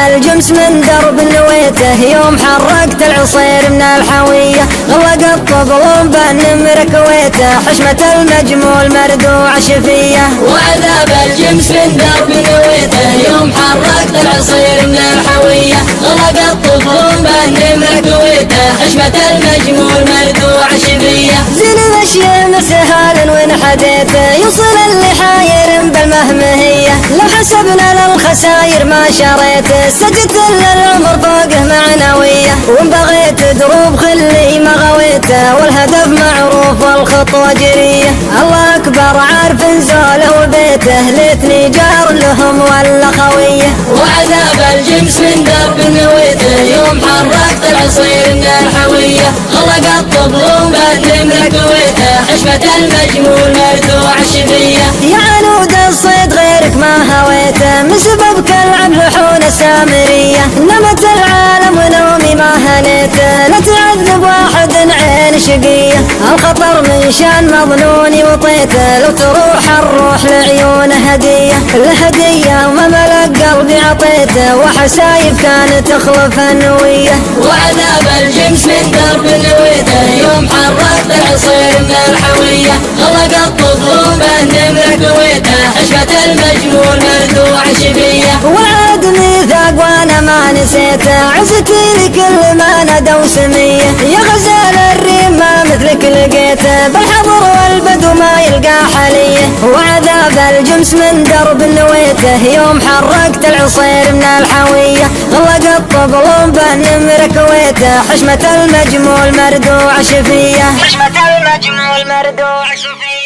الجمس من درب نويته يوم حرقت العصير من الحوية. غلق الطبل بالنمر كويته حشمة المجمول مردوع شفية. وعذاب الجمس من درب نويته يوم حرقت العصير من الحوية. غلق الطبل بالنمر كويته حشمة المجمول مردوع شفية. زين الاشياء سهال وين حديته يوصل اللي حاير بالمهمهية. لو حسبنا للخساير ما شريته سجدت للعمر فوقه معنوية. وان بغيت دروب خلي ما غويته والهدف معروف والخطوة جرية. الله اكبر عارف زوله وبيته ليتني جار لهم ولا خوية. وعذاب الجمس من درب نويته يوم حرقت العصير من الحوية. غلق الطبل بالنمر كويته حشمة المجمول مردوع شفية. يا عنود الصيد غيرك ما هويته من سببك العب لحون السامرية. نمت العالم ونومي ما هنيته لا تعذب واحد عين شقية. الخطر من شان مظنوني وطيته لو تروح الروح لعيونه هدية. الهدية وما ملك قلبي عطيته وحسايب كانت تخلف النوية. وعذاب الجمس من درب نويته يوم حرقت العصير من الحوية. غلق الطبل بالنمر كويته حشمة المجمول مردوع شفية. والعهد ميثاق وانا ما نسيته عزتي لكل ما ندى وسمية. يا غزال الريم ما مثلك لقيته بالحضر والبدو ما يلقى حلية. وعذاب الجمس من درب نويته يوم حرقت العصير من الحوية. غلق الطبل بالنمر كويته حشمة المجمول مردوع شفية. حشمة المجمول مردوع شفية.